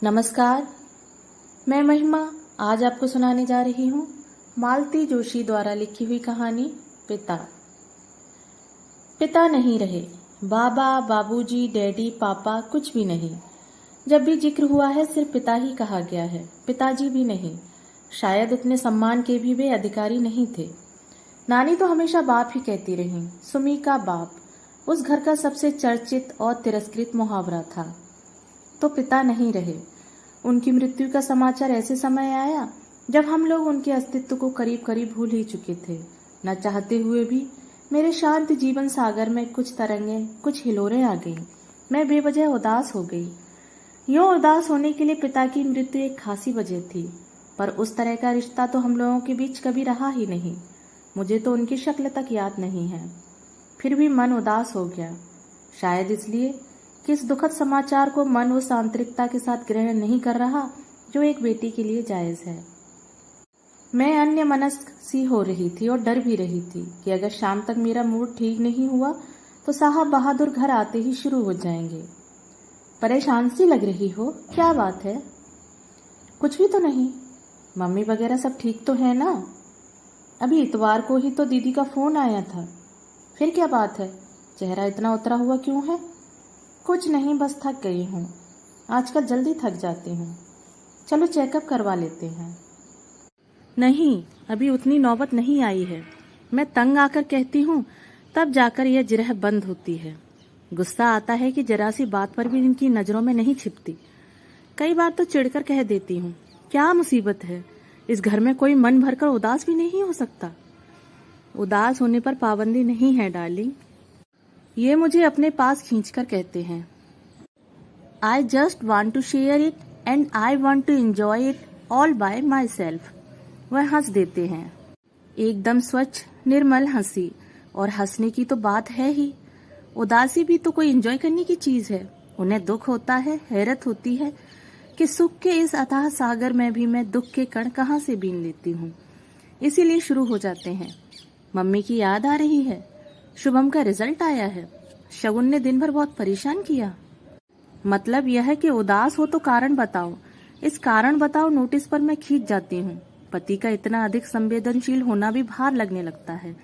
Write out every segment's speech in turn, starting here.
नमस्कार, मैं महिमा आज आपको सुनाने जा रही हूँ मालती जोशी द्वारा लिखी हुई कहानी पिता। पिता नहीं रहे, बाबा, बाबूजी, डैडी, पापा कुछ भी नहीं। जब भी जिक्र हुआ है सिर्फ पिता ही कहा गया है, पिताजी भी नहीं। शायद उतने सम्मान के भी वे अधिकारी नहीं थे। नानी तो हमेशा बाप ही कहती रही। सुमी का बाप उस घर का सबसे चर्चित और तिरस्कृत मुहावरा था। तो पिता नहीं रहे। उनकी मृत्यु का समाचार ऐसे समय आया जब हम लोग उनके अस्तित्व को करीब करीब भूल ही चुके थे। न चाहते हुए भी मेरे शांत जीवन सागर में कुछ तरंगें, कुछ हिलोरें आ गईं। मैं बेवजह उदास हो गई। यूं उदास होने के लिए पिता की मृत्यु एक खासी वजह थी, पर उस तरह का रिश्ता तो हम लोगों के बीच कभी रहा ही नहीं। मुझे तो उनकी शक्ल तक याद नहीं है। फिर भी मन उदास हो गया, शायद इसलिए कि इस दुखद समाचार को मन उस आंतरिकता के साथ ग्रहण नहीं कर रहा जो एक बेटी के लिए जायज है। मैं अन्य मनस्क सी हो रही थी और डर भी रही थी कि अगर शाम तक मेरा मूड ठीक नहीं हुआ तो साहब बहादुर घर आते ही शुरू हो जाएंगे। परेशान सी लग रही हो, क्या बात है? कुछ भी तो नहीं। मम्मी वगैरह सब ठीक तो है ना? अभी इतवार को ही तो दीदी का फोन आया था। फिर क्या बात है? चेहरा इतना उतरा हुआ क्यों है? कुछ नहीं, बस थक गई हूँ। आजकल जल्दी थक जाती हूँ। चलो चेकअप करवा लेते हैं। नहीं, अभी उतनी नौबत नहीं आई है। मैं तंग आकर कहती हूँ, तब जाकर यह जिरह बंद होती है। गुस्सा आता है कि जरा सी बात पर भी इनकी नजरों में नहीं छिपती। कई बार तो चिढ़कर कह देती हूँ, क्या मुसीबत है? इस घर में कोई मन भरकर उदास भी नहीं हो सकता। उदास होने पर पाबंदी नहीं है डार्लिंग। ये मुझे अपने पास खींचकर कहते हैं, I just want to share it and I want to enjoy it all by myself. वह हंस देते हैं, एकदम स्वच्छ निर्मल हंसी। और हंसने की तो बात है ही। उदासी भी तो कोई एंजॉय करने की चीज है। उन्हें दुख होता है, हैरत होती है कि सुख के इस अथाह सागर में भी मैं दुख के कण कहाँ से बीन लेती हूँ। इसीलिए शुरू हो जाते हैं। मम्मी की याद आ रही है। शुभम का रिजल्ट आया है। शगुन ने दिन भर बहुत परेशान किया। मतलब यह है कि उदास हो तो कारण बताओ। इस कारण बताओ नोटिस पर मैं खींच जाती हूँ। पति का इतना अधिक संवेदनशील होना भी भार लगने लगता है।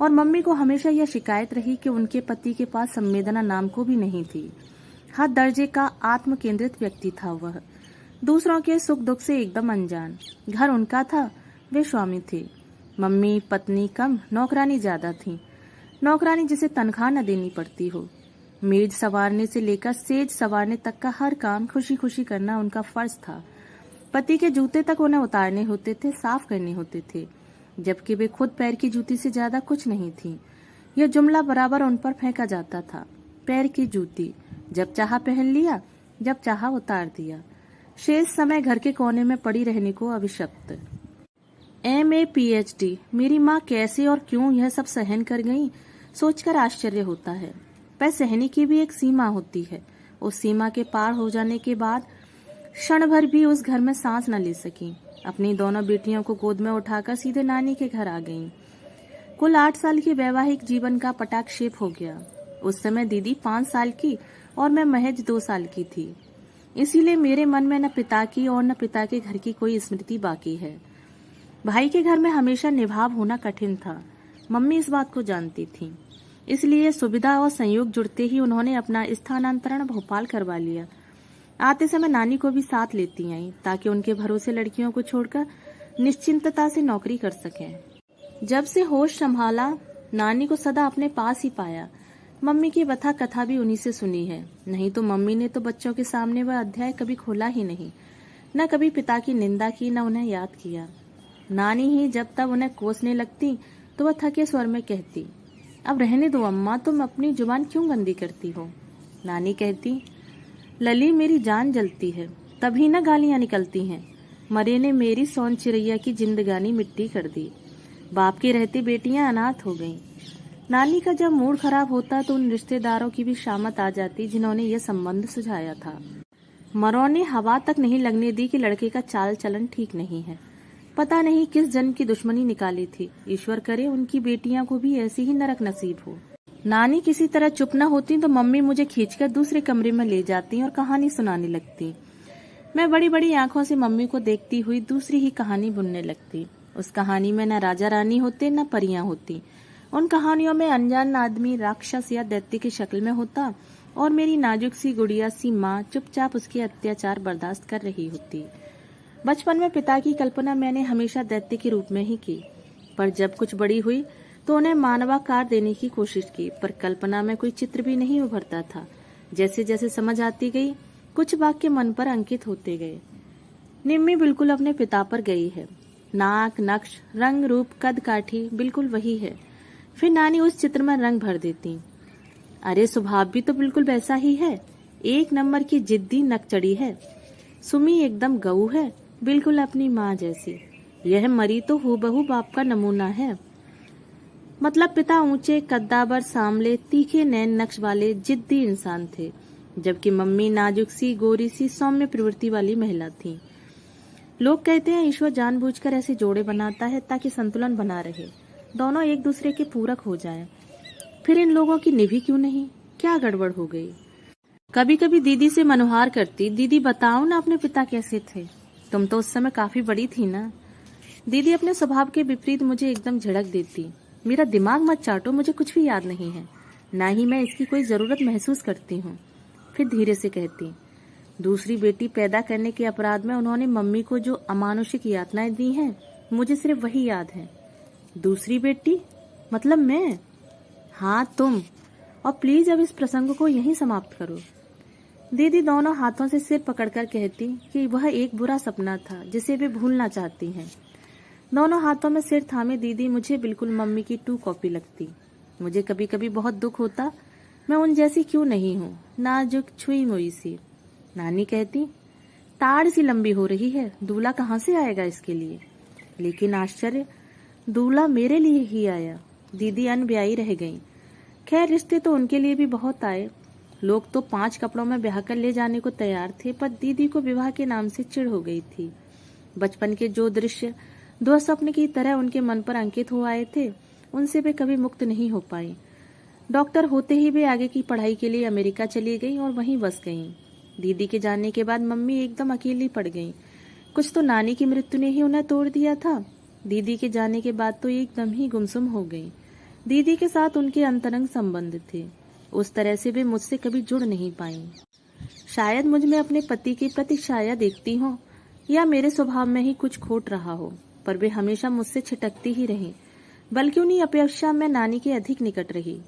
और मम्मी को हमेशा यह शिकायत रही कि उनके पति के पास संवेदना नाम को भी नहीं थी। हद दर्जे का आत्म केंद्रित व्यक्ति था वह, दूसरों के सुख दुख से एकदम अनजान। घर उनका था, वे स्वामी थे। मम्मी पत्नी कम, नौकरानी ज्यादा थी। नौकरानी जिसे तनख्वाह न देनी पड़ती हो। मेज संवारने से लेकर सेज संवारने तक का हर काम खुशी खुशी करना उनका फर्ज था। पति के जूते तक उन्हें उतारने होते थे, साफ करने होते थे, जबकि वे खुद पैर की जूती से ज्यादा कुछ नहीं थी। यह जुमला बराबर उन पर फेंका जाता था। पैर की जूती, जब चाहा पहन लिया, जब चाहा उतार दिया। शेष समय घर के कोने में पड़ी रहने को अभिशप्त। MA PhD, मेरी माँ कैसे और क्यों यह सब सहन कर गई, सोचकर आश्चर्य होता है। पर सहने की भी एक सीमा होती है। उस सीमा के पार हो जाने के बाद क्षण भर भी उस घर में सांस न ले सकी। अपनी दोनों बेटियों को गोद में उठाकर सीधे नानी के घर आ गईं। कुल 8 साल की वैवाहिक जीवन का पटाक्षेप हो गया। उस समय दीदी 5 साल की और मैं महज 2 साल की थी। इसीलिए मेरे मन में न पिता की और न पिता के घर की कोई स्मृति बाकी है। भाई के घर में हमेशा निभाव होना कठिन था। मम्मी इस बात को जानती थी। इसलिए सुविधा और संयोग जुड़ते ही उन्होंने अपना स्थानांतरण भोपाल करवा लिया। आते समय नानी को भी साथ लेती आईं ताकि उनके भरोसे लड़कियों को छोड़कर निश्चिंतता से नौकरी कर सकें। जब से होश संभाला नानी को सदा अपने पास ही पाया। मम्मी की कथा कथा भी उन्हीं से सुनी है। नहीं तो मम्मी ने तो बच्चों के सामने वह अध्याय कभी खोला ही नहीं। न कभी पिता की निंदा की, न उन्हें याद किया। नानी ही जब तब उन्हें कोसने लगती तो वह थके स्वर में कहती, अब रहने दो अम्मा, तुम अपनी जुबान क्यों गंदी करती हो? नानी कहती, लली मेरी जान जलती है, तभी न गालियां निकलती हैं। मरे ने मेरी सोन चिड़ैया की जिंदगानी मिट्टी कर दी। बाप के रहते बेटियां अनाथ हो गईं। नानी का जब मूड खराब होता तो उन रिश्तेदारों की भी शामत आ जाती जिन्होंने यह संबंध सुझाया था। मरों ने हवा तक नहीं लगने दी कि लड़के का चाल चलन ठीक नहीं है। पता नहीं किस जन्म की दुश्मनी निकाली थी। ईश्वर करे उनकी बेटियां को भी ऐसी ही नरक नसीब हो। नानी किसी तरह चुप न होती तो मम्मी मुझे खींचकर दूसरे कमरे में ले जाती और कहानी सुनाने लगती। मैं बड़ी बड़ी आंखों से मम्मी को देखती हुई दूसरी ही कहानी बुनने लगती। उस कहानी में न राजा रानी होते न परियां होती। उन कहानियों में अनजान आदमी राक्षस या दैत्य की शक्ल में होता और मेरी नाजुक सी गुड़िया सी माँ चुपचाप उसके अत्याचार बर्दाश्त कर रही होती। बचपन में पिता की कल्पना मैंने हमेशा दैत्य के रूप में ही की, पर जब कुछ बड़ी हुई तो उन्हें मानवाकार देने की कोशिश की, पर कल्पना में कोई चित्र भी नहीं उभरता था। जैसे जैसे समझ आती गई कुछ वाक्य मन पर अंकित होते गए। निम्मी बिल्कुल अपने पिता पर गई है। नाक, नक्श, रंग, रूप, कद काठी बिल्कुल वही है। फिर नानी उस चित्र में रंग भर देती। अरे स्वभाव भी तो बिल्कुल वैसा ही है, एक नंबर की जिद्दी नकचड़ी है। सुमी एकदम गऊ है, बिल्कुल अपनी माँ जैसी। यह मरी तो हूबहू बाप का नमूना है। मतलब पिता ऊंचे, कद्दावर, सांवले, तीखे नैन नक्श वाले जिद्दी इंसान थे, जबकि मम्मी नाजुक सी, गोरी सी, सौम्य प्रवृत्ति वाली महिला थी। लोग कहते हैं ईश्वर जानबूझकर ऐसे जोड़े बनाता है ताकि संतुलन बना रहे, दोनों एक दूसरे के पूरक हो जाएं। फिर इन लोगों की निभी क्यों नहीं? क्या गड़बड़ हो गई? कभी कभी दीदी से मनोहार करती, दीदी बताओ ना अपने पिता कैसे थे, तुम तो उस समय काफी बड़ी थी ना। दीदी अपने स्वभाव के विपरीत मुझे एकदम झिड़क देती। मेरा दिमाग मत चाटो, मुझे कुछ भी याद नहीं है, ना ही मैं इसकी कोई जरूरत महसूस करती हूँ। फिर धीरे से कहती, दूसरी बेटी पैदा करने के अपराध में उन्होंने मम्मी को जो अमानुषिक यातनाएं दी हैं, मुझे सिर्फ वही याद है। दूसरी बेटी मतलब मैं? हाँ तुम। और प्लीज अब इस प्रसंग को यहीं समाप्त करो। दीदी दोनों हाथों से सिर पकड़कर कहती कि वह एक बुरा सपना था जिसे वे भूलना चाहती हैं। दोनों हाथों में सिर थामे दीदी मुझे बिल्कुल मम्मी की 2 कॉपी लगती। मुझे कभी कभी बहुत दुख होता, मैं उन जैसी क्यों नहीं हूँ, नाजुक छुई मुई सी। नानी कहती, ताड़ सी लंबी हो रही है, दूल्हा कहाँ से आएगा इसके लिए? लेकिन आश्चर्य, दूल्हा मेरे लिए ही आया। दीदी अनब्याई रह गईं। खैर रिश्ते तो उनके लिए भी बहुत आए। लोग तो 5 कपड़ों में ब्याह कर ले जाने को तैयार थे, पर दीदी को विवाह के नाम से चिढ़ हो गई थी। बचपन के जो दृश्य दुःस्वप्न की तरह उनके मन पर अंकित हो आए थे, उनसे वे कभी मुक्त नहीं हो पाई। डॉक्टर होते ही वे आगे की पढ़ाई के लिए अमेरिका चली गईं और वहीं बस गईं। दीदी के जाने के बाद मम्मी एकदम अकेली पड़ गईं। कुछ तो नानी की मृत्यु ने ही उन्हें तोड़ दिया था। दीदी के जाने के बाद तो एकदम ही गुमसुम हो गईं। दीदी के साथ उनके अंतरंग संबंध थे, उस तरह से वे मुझसे कभी जुड़ नहीं पाईं। शायद मुझ में अपने पति की प्रतीक्षा देखती हो, या मेरे स्वभाव में ही कुछ खोट रहा हो, पर वे हमेशा मुझसे छिटकती ही रहीं। बल्कि उन्हीं अपेक्षा में नानी के अधिक निकट रही।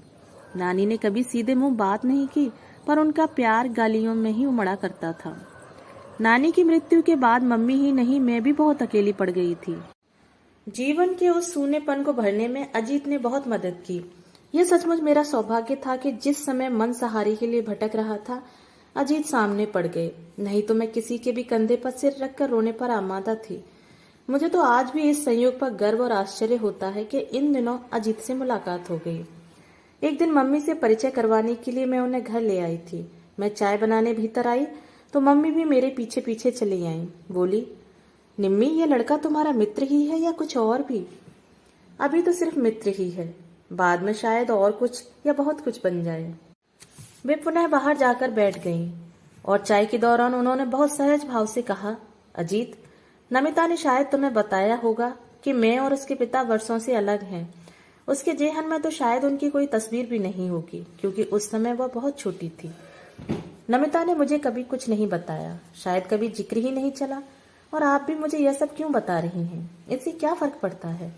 नानी ने कभी सीधे मुंह बात नहीं की, पर उनका प्यार गालियों में ही उमड़ा करता था। नानी की मृत्यु के बाद मम्मी ही नहीं, मैं भी बहुत अकेली पड़ गई थी। जीवन के उस सूनेपन को भरने में अजीत ने बहुत मदद की। यह सचमुच मेरा सौभाग्य था कि जिस समय मन सहारे के लिए भटक रहा था, अजीत सामने पड़ गए, नहीं तो मैं किसी के भी कंधे पर सिर रखकर रोने पर आमादा थी। मुझे तो आज भी इस संयोग पर गर्व और आश्चर्य होता है कि इन दिनों अजीत से मुलाकात हो गई। एक दिन मम्मी से परिचय करवाने के लिए मैं उन्हें घर ले आई थी। मैं चाय बनाने भीतर आई तो मम्मी भी मेरे पीछे पीछे चली आईं। बोली, निम्मी, ये लड़का तुम्हारा मित्र ही है या कुछ और भी? अभी तो सिर्फ मित्र ही है, बाद में शायद और कुछ या बहुत कुछ बन जाए। वे पुनः बाहर जाकर बैठ गईं और चाय के दौरान उन्होंने बहुत सहज भाव से कहा, अजीत, नमिता ने शायद तुम्हें बताया होगा कि मैं और उसके पिता वर्षों से अलग हैं। उसके जेहन में तो शायद उनकी कोई तस्वीर भी नहीं होगी, क्योंकि उस समय वह बहुत छोटी थी। नमिता ने मुझे कभी कुछ नहीं बताया, शायद कभी जिक्र ही नहीं चला। और आप भी मुझे यह सब क्यों बता रही हैं? इससे क्या फर्क पड़ता है?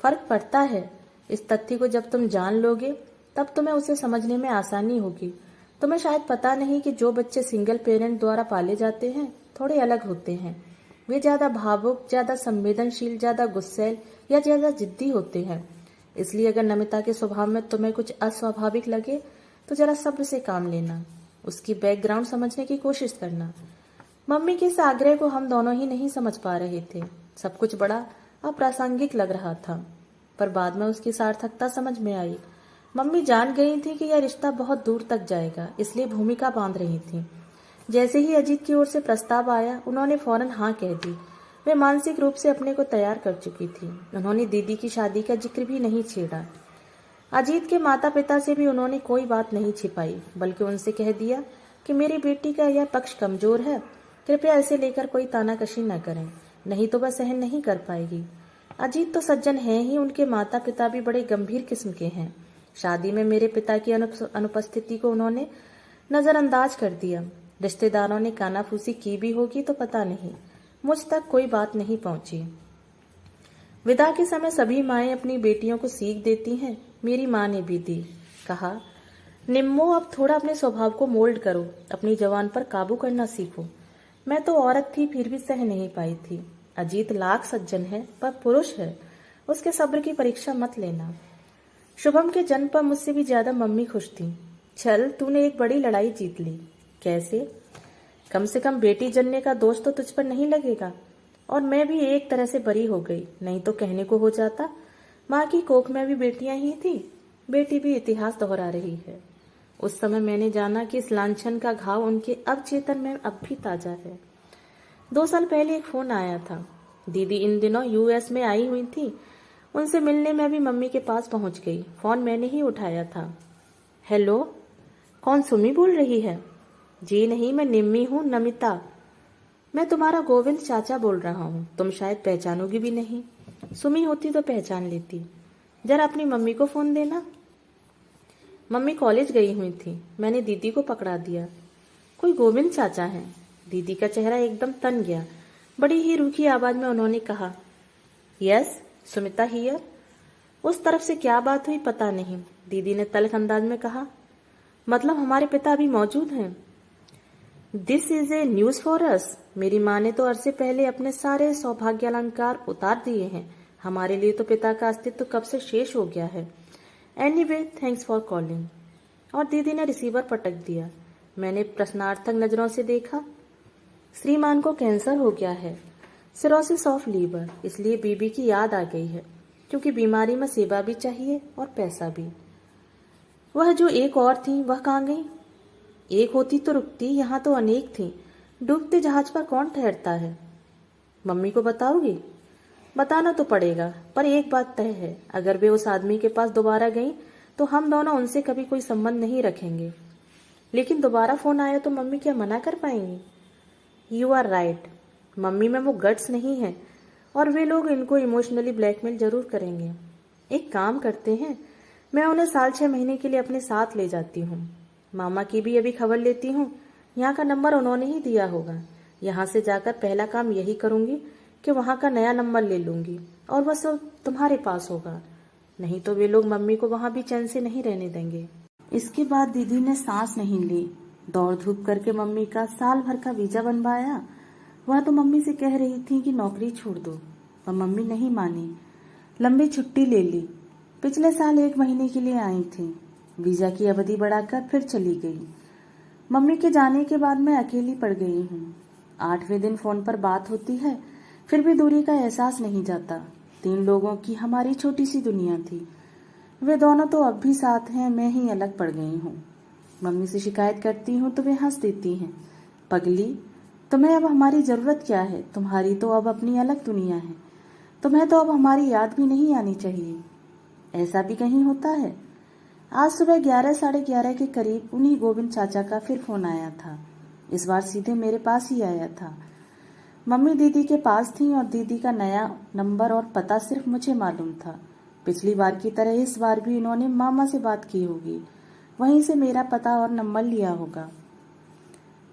फर्क पड़ता है। इस तथ्य को जब तुम जान लोगे तब तुम्हें उसे समझने में आसानी होगी। तुम्हें शायद पता नहीं कि जो बच्चे सिंगल पेरेंट द्वारा पाले जाते हैं थोड़े अलग होते हैं। वे ज्यादा भावुक, ज्यादा संवेदनशील, ज्यादा गुस्सैल या ज्यादा जिद्दी होते हैं। इसलिए अगर नमिता के स्वभाव में तुम्हें कुछ अस्वाभाविक लगे तो जरा सब्र से काम लेना, उसकी बैकग्राउंड समझने की कोशिश करना। मम्मी के इस आग्रह को हम दोनों ही नहीं समझ पा रहे थे। सब कुछ बड़ा अप्रासंगिक लग रहा था, पर बाद में उसकी सार्थकता समझ में आई। मम्मी जान गई थी कि यह रिश्ता बहुत दूर तक जाएगा, इसलिए भूमिका बांध रही थी। जैसे ही अजीत की ओर से प्रस्ताव आया, उन्होंने फौरन हाँ कह दी। वे मानसिक रूप से अपने को तैयार कर चुकी थी। उन्होंने दीदी की शादी का जिक्र भी नहीं छेड़ा। अजीत के माता पिता से भी उन्होंने कोई बात नहीं छिपाई, बल्कि उनसे कह दिया कि मेरी बेटी का यह पक्ष कमजोर है, कृपया इसे लेकर कोई तानाकशी न करें, नहीं तो वह सहन नहीं कर पाएगी। अजीत तो सज्जन हैं ही, उनके माता पिता भी बड़े गंभीर किस्म के हैं। शादी में मेरे पिता की अनुपस्थिति को उन्होंने नजरअंदाज कर दिया। रिश्तेदारों ने कानाफूसी की भी होगी तो पता नहीं, मुझ तक कोई बात नहीं पहुंची। विदा के समय सभी माएं अपनी बेटियों को सीख देती हैं, मेरी माँ ने भी दी। कहा, निम्मो अब थोड़ा अपने स्वभाव को मोल्ड करो, अपनी जवान पर काबू करना सीखो। मैं तो औरत थी फिर भी सह नहीं पाई थी। अजीत लाख सज्जन है पर पुरुष है, उसके सब्र की परीक्षा मत लेना। शुभम के जन्म पर मुझसे भी ज्यादा मम्मी खुश थी। चल, तूने एक बड़ी लड़ाई जीत ली। कैसे? कम से कम बेटी जनने का दोष तो तुझ पर नहीं लगेगा। और मैं भी एक तरह से बरी हो गई, नहीं तो कहने को हो जाता माँ की कोख में भी बेटियां ही थी। बेटी भी इतिहास दोहरा रही है। उस समय मैंने जाना कि इस लांछन का घाव उनके अवचेतन में अब भी ताजा है। 2 साल पहले एक फोन आया था। दीदी इन दिनों यूएस में आई हुई थी, उनसे मिलने मैं भी मम्मी के पास पहुंच गई। फोन मैंने ही उठाया था। हेलो, कौन सुमी बोल रही है? जी नहीं, मैं निम्मी हूँ, नमिता। मैं तुम्हारा गोविंद चाचा बोल रहा हूँ, तुम शायद पहचानोगी भी नहीं। सुमी होती तो पहचान लेती। जरा अपनी मम्मी को फोन देना। मम्मी कॉलेज गई हुई थी, मैंने दीदी को पकड़ा दिया। कोई गोविंद चाचा है? दीदी का चेहरा एकदम तन गया। बड़ी ही रूखी आवाज में उन्होंने कहा, यस, सुमिता हियर। उस तरफ से क्या बात हुई पता नहीं। दीदी ने तल्ख अंदाज में कहा, मतलब हमारे पिता अभी मौजूद हैं? This is a news for us. मेरी माँ ने तो अरसे पहले अपने सारे सौभाग्य अलंकार उतार दिए हैं। हमारे लिए तो पिता का अस्तित्व कब से शेष हो गया है। Anyway, thanks for calling. और दीदी ने रिसीवर पटक दिया। मैंने प्रश्नार्थक नजरों से देखा। श्रीमान को कैंसर हो गया है, सिरोसिस ऑफ लीवर, इसलिए बीबी की याद आ गई है, क्योंकि बीमारी में सेवा भी चाहिए और पैसा भी। वह जो एक और थी, वह कहाँ गई? एक होती तो रुकती, यहाँ तो अनेक थी। डूबते जहाज पर कौन ठहरता है? मम्मी को बताओगी? बताना तो पड़ेगा, पर एक बात तय है, अगर वे उस आदमी के पास दोबारा गई तो हम दोनों उनसे कभी कोई संबंध नहीं रखेंगे। लेकिन दोबारा फोन आया तो मम्मी क्या मना कर पाएंगी? यू आर राइट, मम्मी में वो गट्स नहीं है और वे लोग इनको इमोशनली ब्लैकमेल जरूर करेंगे। एक काम करते हैं, मैं उन्हें 6 महीने के लिए अपने साथ ले जाती हूँ। मामा की भी अभी खबर लेती हूँ, यहाँ का नंबर उन्होंने ही दिया होगा। यहाँ से जाकर पहला काम यही करूंगी कि वहाँ का नया नंबर ले लूंगी और वह सब तुम्हारे पास होगा। नहीं तो वे लोग मम्मी को वहाँ भी चैन से नहीं रहने देंगे। इसके बाद दीदी ने सांस नहीं ली। दौड़ धूप करके मम्मी का साल भर का वीजा बनवाया। वह तो मम्मी से कह रही थी कि नौकरी छोड़ दो, पर मम्मी नहीं मानी। लंबी छुट्टी ले ली। पिछले साल 1 महीने के लिए आई थी। वीजा की अवधि बढ़ाकर फिर चली गई। मम्मी के जाने के बाद मैं अकेली पड़ गई हूँ। 8वें दिन फोन पर बात होती है, फिर भी दूरी का एहसास नहीं जाता। 3 लोगों की हमारी छोटी सी दुनिया थी। वे दोनों तो अब भी साथ हैं, मैं ही अलग पड़ गई हूँ। मम्मी से शिकायत करती हूँ तो वे हंस देती हैं। पगली, तुम्हें अब हमारी जरूरत क्या है? तुम्हारी तो अब अपनी अलग दुनिया है। तुम्हें तो अब हमारी याद भी नहीं आनी चाहिए। ऐसा भी कहीं होता है? आज सुबह 11 साढ़े 11 के करीब उन्हीं गोविंद चाचा का फिर फोन आया था। इस बार सीधे मेरे पास ही आया था। मम्मी दीदी के पास थी और दीदी का नया नंबर और पता सिर्फ मुझे मालूम था। पिछली बार की तरह इस बार भी इन्होंने मामा से बात की होगी, वहीं से मेरा पता और नंबर लिया होगा।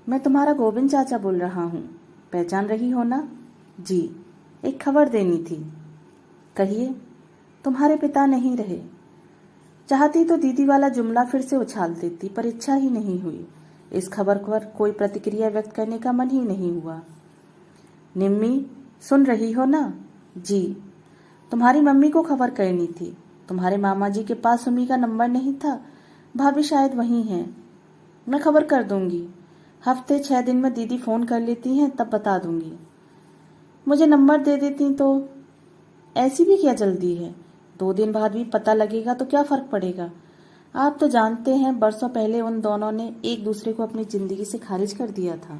मैं तुम्हारा गोविंद चाचा बोल रहा हूँ, पहचान रही हो ना? जी, एक खबर देनी थी। कहिए। तुम्हारे पिता नहीं रहे। चाहती तो दीदी वाला जुमला फिर से उछाल देती, पर इच्छा ही नहीं हुई। इस खबर पर कोई प्रतिक्रिया व्यक्त करने का मन ही नहीं हुआ। निम्मी, सुन रही हो ना? जी। तुम्हारी मम्मी को खबर करनी थी। तुम्हारे मामा जी के पास सुमी का नंबर नहीं था, भाभी शायद वहीं हैं। मैं खबर कर दूंगी। हफ्ते 6 दिन में दीदी फोन कर लेती हैं, तब बता दूंगी। मुझे नंबर दे देती तो। ऐसी भी क्या जल्दी है? 2 दिन बाद भी पता लगेगा तो क्या फर्क पड़ेगा? आप तो जानते हैं, बरसों पहले उन दोनों ने एक दूसरे को अपनी जिंदगी से खारिज कर दिया था।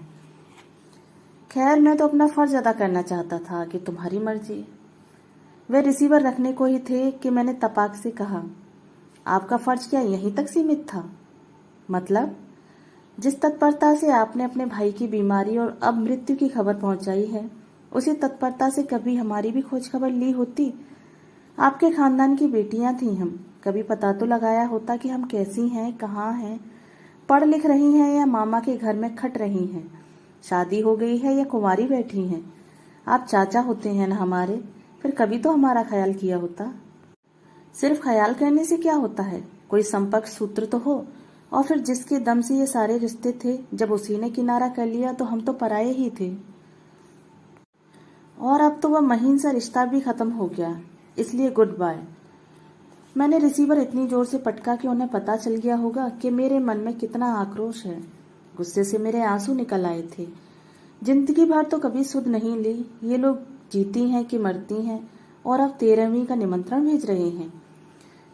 खैर, मैं तो अपना फर्ज अदा करना चाहता था कि तुम्हारी मर्जी। वे रिसीवर रखने को ही थे कि मैंने तपाक से कहा, आपका फर्ज क्या यहीं तक सीमित था? मतलब? जिस तत्परता से आपने अपने भाई की बीमारी और अब मृत्यु की खबर पहुंचाई है, उसी तत्परता से कभी हमारी भी खोज खबर ली होती। आपके खानदान की बेटियां थी हम, कभी पता तो लगाया होता कि हम कैसी हैं, कहाँ हैं, पढ़ लिख रही हैं या मामा के घर में खट रही हैं, शादी हो गई है या कुंवारी बैठी हैं। आप चाचा होते हैं ना हमारे, फिर कभी तो हमारा ख्याल किया होता। सिर्फ ख्याल करने से क्या होता है, कोई संपर्क सूत्र तो हो। और फिर जिसके दम से ये सारे रिश्ते थे, जब उसी ने किनारा कर लिया तो हम तो पराये ही थे। और अब तो वह महीन सा रिश्ता भी खत्म हो गया, इसलिए गुड बाय। मैंने रिसीवर इतनी जोर से पटका कि उन्हें पता चल गया होगा कि मेरे मन में कितना आक्रोश है। गुस्से से मेरे आंसू निकल आए थे। जिंदगी भर तो कभी सुध नहीं ली, ये लोग जीती हैं कि मरती हैं, और अब 13वीं का निमंत्रण भेज रहे हैं।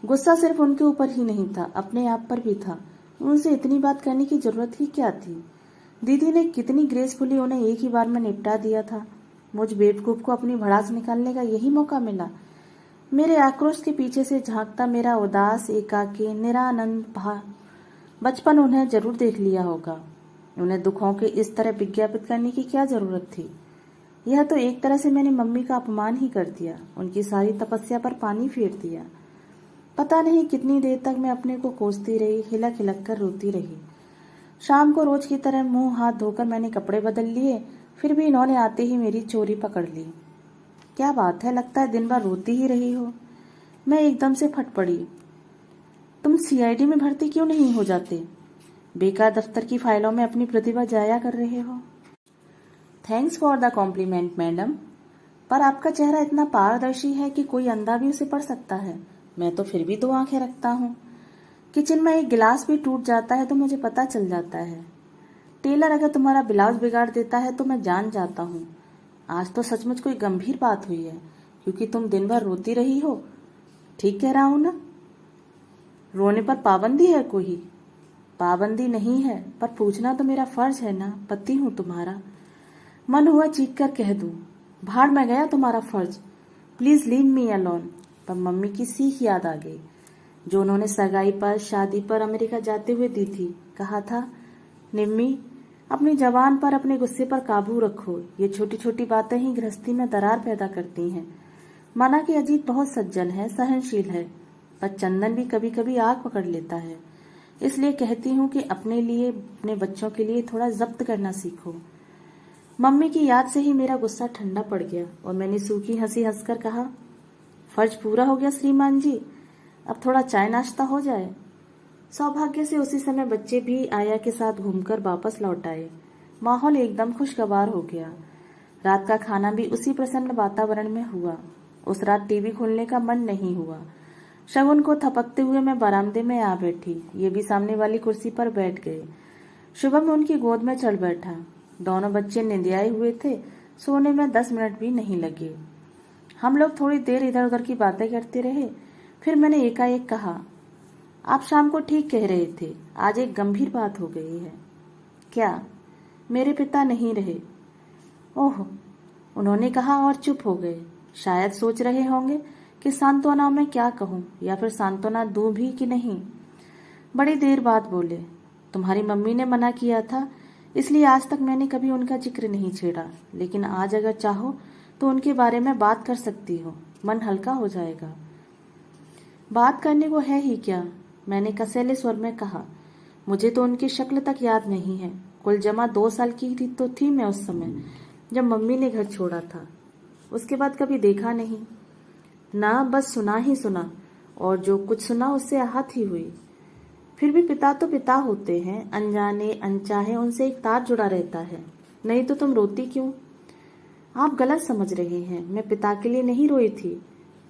गुस्सा सिर्फ उनके ऊपर ही नहीं था, अपने आप पर भी था। उनसे इतनी बात करने की जरूरत ही क्या थी। दीदी ने कितनी ग्रेसफुली उन्हें एक ही बार में निपटा दिया था। मुझ बेवकूफ को अपनी भड़ास निकालने का यही मौका मिला। मेरे आक्रोश के पीछे से झांकता मेरा उदास, एकाकी, निरानंद बचपन उन्हें जरूर देख लिया होगा। उन्हें दुखों के इस तरह विज्ञापित करने की क्या जरूरत थी। यह तो एक तरह से मैंने मम्मी का अपमान ही कर दिया, उनकी सारी तपस्या पर पानी फेर दिया। पता नहीं कितनी देर तक मैं अपने को कोसती रही, हिलक हिलक कर रोती रही। शाम को रोज की तरह मुंह हाथ धोकर मैंने कपड़े बदल लिए, फिर भी इन्होंने आते ही मेरी चोरी पकड़ ली। क्या बात है, लगता है दिन भर रोती ही रही हो। मैं एकदम से फट पड़ी। तुम सीआईडी में भर्ती क्यों नहीं हो जाते? बेकार दफ्तर की फाइलों में अपनी प्रतिभा जाया कर रहे हो। Thanks for the compliment madam, पर आपका चेहरा इतना पारदर्शी है कि कोई अंधा भी उसे पढ़ सकता है। मैं तो फिर भी 2 आंखें रखता हूँ। किचन में एक गिलास भी टूट जाता है तो मुझे पता चल जाता है। टेलर अगर तुम्हारा ब्लाउज बिगाड़ देता है तो मैं जान जाता हूँ। आज तो सचमुच कोई गंभीर बात हुई है, क्योंकि तुम दिन भर रोती रही हो। ठीक कह रहा हूं ना? रोने पर पाबंदी है कोई? पाबंदी नहीं है, पर पूछना तो मेरा फर्ज है ना, पति हूं तुम्हारा। मन हुआ चीख कर कह दूं, भाड़ में गया तुम्हारा फर्ज, प्लीज लीव मी अलोन। पर मम्मी की सीख याद आ गई, जो उन्होंने सगाई पर, शादी पर अमेरिका जाते हुए दी थी। कहा था, निम्मी, अपनी जबान पर, अपने गुस्से पर काबू रखो। ये छोटी छोटी बातें ही गृहस्थी में दरार पैदा करती हैं। माना कि अजीत बहुत सज्जन है, सहनशील है, पर चंदन भी कभी कभी आग पकड़ लेता है। इसलिए कहती हूँ कि अपने लिए, अपने बच्चों के लिए थोड़ा जब्त करना सीखो। मम्मी की याद से ही मेरा गुस्सा ठंडा पड़ गया और मैंने सूखी हंसी हंसकर कहा, फर्ज पूरा हो गया श्रीमान जी, अब थोड़ा चाय नाश्ता हो जाए। सौभाग्य से उसी समय बच्चे भी आया के साथ घूमकर वापस लौट आए। माहौल एकदम खुशगवार हो गया। रात का खाना भी उसी प्रसन्न वातावरण में हुआ। उस रात टीवी खोलने का मन नहीं हुआ। शगुन को थपकते हुए मैं बरामदे में आ बैठी, ये भी सामने वाली कुर्सी पर बैठ गए। शुभम उनकी गोद में चढ़ बैठा। दोनों बच्चे निंदियाए हुए थे, सोने में 10 मिनट भी नहीं लगे। हम लोग थोड़ी देर इधर उधर की बातें करते रहे। फिर मैंने एकाएक कहा, आप शाम को ठीक कह रहे थे, आज एक गंभीर बात हो गई है। क्या? मेरे पिता नहीं रहे। ओह, उन्होंने कहा और चुप हो गए। शायद सोच रहे होंगे कि सांत्वना में क्या कहूं, या फिर सांत्वना दूं भी कि नहीं। बड़ी देर बाद बोले, तुम्हारी मम्मी ने मना किया था, इसलिए आज तक मैंने कभी उनका जिक्र नहीं छेड़ा, लेकिन आज अगर चाहो तो उनके बारे में बात कर सकती हो, मन हल्का हो जाएगा। बात करने को है ही क्या, मैंने कसैले स्वर में कहा। मुझे तो उनकी शक्ल तक याद नहीं है। कुल जमा 2 साल की तो थी मैं उस समय, जब मम्मी ने घर छोड़ा था। उसके बाद कभी देखा नहीं ना, बस सुना ही सुना, और जो कुछ सुना उससे आहत ही हुई। फिर भी पिता तो पिता होते हैं, अनजाने अनचाहे उनसे एक तार जुड़ा रहता है। नहीं तो तुम रोती क्यों? आप गलत समझ रहे हैं, मैं पिता के लिए नहीं रोई थी,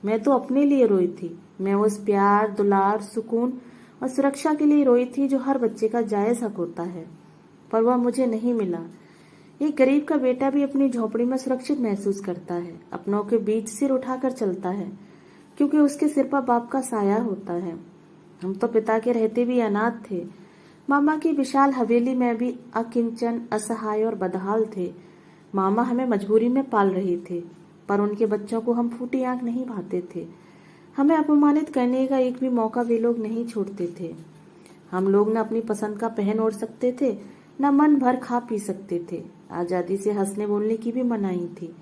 मैं तो अपने लिए रोई थी। मैं उस प्यार, दुलार, सुकून और सुरक्षा के लिए रोई थी जो हर बच्चे का जायज हक होता है, पर वह मुझे नहीं मिला। एक गरीब का बेटा भी अपनी झोपड़ी में सुरक्षित महसूस करता है, अपनों के बीच सिर उठाकर चलता है, क्योंकि उसके सिर पर बाप का साया होता है। हम तो पिता के रहते भी अनाथ थे। मामा की विशाल हवेली में भी अकिंचन, असहाय और बदहाल थे। मामा हमें मजबूरी में पाल रहे थे, पर उनके बच्चों को हम फूटी आंख नहीं भाते थे। हमें अपमानित करने का एक भी मौका वे लोग नहीं छोड़ते थे। हम लोग न अपनी पसंद का पहन ओढ़ सकते थे, न मन भर खा पी सकते थे। आजादी से हंसने बोलने की भी मनाही थी।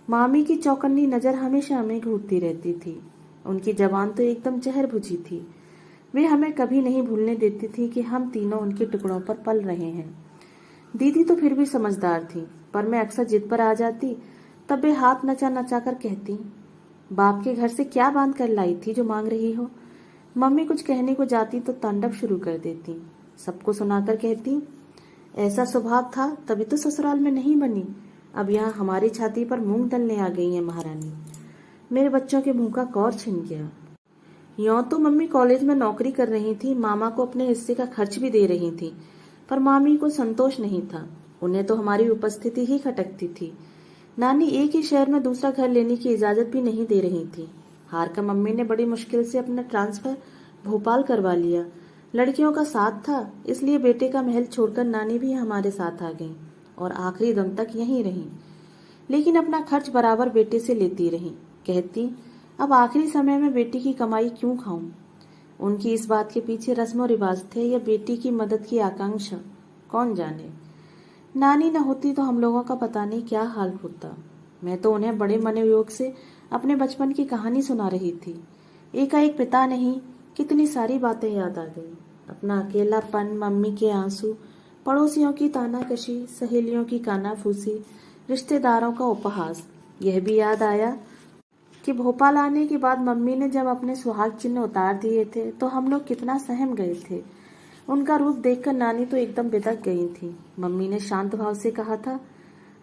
मामी की चौकन्नी नजर हमेशा हमें घूरती रहती थी। उनकी जबान तो एकदम जहर भुजी थी। वे हमें कभी नहीं भूलने देती थी कि हम तीनों उनके टुकड़ों पर पल रहे हैं। दीदी तो फिर भी समझदार थी, पर मैं अक्सर जिद पर आ जाती। तब वे हाथ नचा नचा कर कहती, बाप के घर से क्या बांध कर लाई थी जो मांग रही हो। मम्मी कुछ कहने को जाती तो तांडव शुरू कर देती। सबको सुनाकर कहती, ऐसा स्वभाव था तभी तो ससुराल में नहीं बनी, अब यहाँ हमारी छाती पर मूंग दलने आ गई है महारानी। मेरे बच्चों के मुंह का कौर छिन गया। यों तो मम्मी कॉलेज में नौकरी कर रही थी, मामा को अपने हिस्से का खर्च भी दे रही थी, पर मामी को संतोष नहीं था। उन्हें तो हमारी उपस्थिति ही खटकती थी। नानी एक ही शहर में दूसरा घर लेने की इजाजत भी नहीं दे रही थी। हार कर मम्मी ने बड़ी मुश्किल से अपना ट्रांसफर भोपाल करवा लिया। लड़कियों का साथ था, इसलिए बेटे का महल छोड़कर नानी भी हमारे साथ आ गई और आखिरी दम तक यहीं रही। लेकिन अपना खर्च बराबर बेटे से लेती रही। कहती, अब आखिरी समय में बेटी की कमाई क्यों खाऊं। उनकी इस बात के पीछे रस्म रिवाज थे या बेटी की मदद की आकांक्षा, कौन जाने। नानी न होती तो हम लोगों का पता नहीं क्या हाल होता। मैं तो उन्हें बड़े मनोयोग से अपने बचपन की कहानी सुना रही थी। एकाएक पिता नहीं, कितनी सारी बातें याद आ गई। अपना अकेलापन, मम्मी के आंसू, पड़ोसियों की तानाकशी, सहेलियों की कानाफूसी, रिश्तेदारों का उपहास। यह भी याद आया कि भोपाल आने के बाद मम्मी ने जब अपने सुहाग चिन्ह उतार दिए थे तो हम लोग कितना सहम गए थे। उनका रूप देखकर नानी तो एकदम बिदक गई थी। मम्मी ने शांत भाव से कहा था,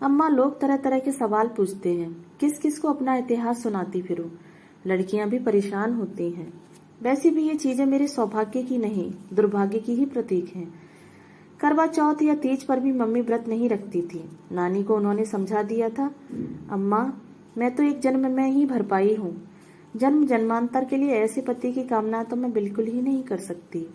अम्मा लोग तरह तरह के सवाल पूछते हैं, किस किस को अपना इतिहास सुनाती फिरूं। लड़कियां भी परेशान होती हैं। वैसे भी ये चीजें मेरे सौभाग्य की नहीं, दुर्भाग्य की ही प्रतीक हैं। करवा चौथ या तीज पर भी मम्मी व्रत नहीं रखती थी। नानी को उन्होंने समझा दिया था, अम्मा मैं तो एक जन्म में ही भरपाई हूँ, जन्म जन्मांतर के लिए ऐसे पति की कामना तो मैं बिल्कुल ही नहीं कर सकती।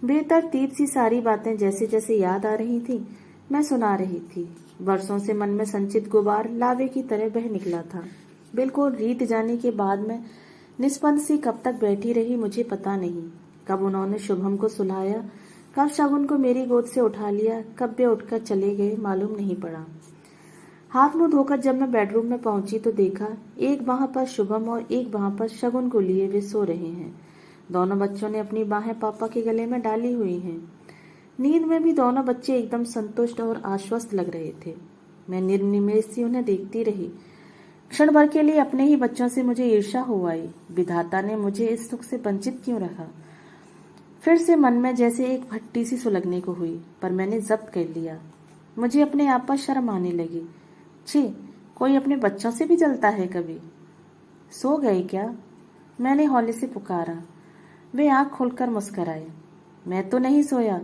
बेतरतीब सी सारी बातें जैसे जैसे याद आ रही थी मैं सुना रही थी। वर्षों से मन में संचित गुबार लावे की तरह बह निकला था। बिल्कुल रीत जाने के बाद मैं निष्पंद सी कब तक बैठी रही मुझे पता नहीं। कब उन्होंने शुभम को सुलाया, कब शगुन को मेरी गोद से उठा लिया, कब वे उठकर चले गए मालूम नहीं पड़ा। हाथ मुंह धोकर जब मैं बेडरूम में पहुंची तो देखा एक बाह पर शुभम और एक बाह पर शगुन को लिए वे सो रहे हैं। दोनों बच्चों ने अपनी बाहें पापा के गले में डाली हुई हैं। नींद में भी दोनों बच्चे एकदम संतुष्ट और आश्वस्त लग रहे थे। मैं निर्निमेष सी उन्हें देखती रही। क्षण भर के लिए अपने ही बच्चों से मुझे ईर्ष्या हो आई। विधाता ने मुझे इस सुख से वंचित क्यों रखा। फिर से मन में जैसे एक भट्टी सी सुलगने को हुई, पर मैंने जब्त कर लिया। मुझे अपने आप पर शर्म आने लगी। छी, कोई अपने बच्चों से भी जलता है कभी। सो गए क्या? मैंने हौले से पुकारा। वे आंख खोलकर मुस्कुराए। मैं तो नहीं सोया,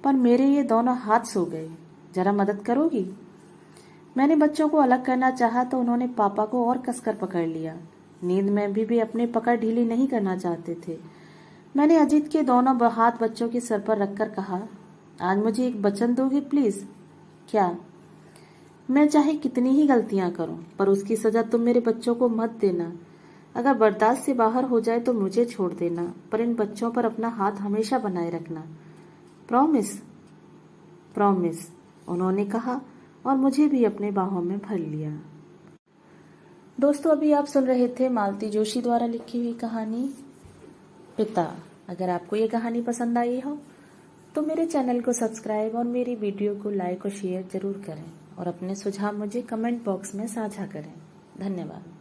पर मेरे ये दोनों हाथ सो गए। जरा मदद करोगी? मैंने बच्चों को अलग करना चाहा तो उन्होंने पापा को और कसकर पकड़ लिया। नींद में भी वे अपनी पकड़ ढीली नहीं करना चाहते थे। मैंने अजीत के दोनों हाथ बच्चों के सर पर रखकर कहा, आज मुझे एक वचन दोगे प्लीज? क्या? मैं चाहे कितनी ही गलतियां करूं, पर उसकी सजा तुम मेरे बच्चों को मत देना। अगर बर्दाश्त से बाहर हो जाए तो मुझे छोड़ देना, पर इन बच्चों पर अपना हाथ हमेशा बनाए रखना। प्रॉमिस? प्रॉमिस, उन्होंने कहा और मुझे भी अपने बाहों में भर लिया। दोस्तों, अभी आप सुन रहे थे मालती जोशी द्वारा लिखी हुई कहानी पिता। अगर आपको ये कहानी पसंद आई हो तो मेरे चैनल को सब्सक्राइब और मेरी वीडियो को लाइक और शेयर जरूर करें और अपने सुझाव मुझे कमेंट बॉक्स में साझा करें। धन्यवाद।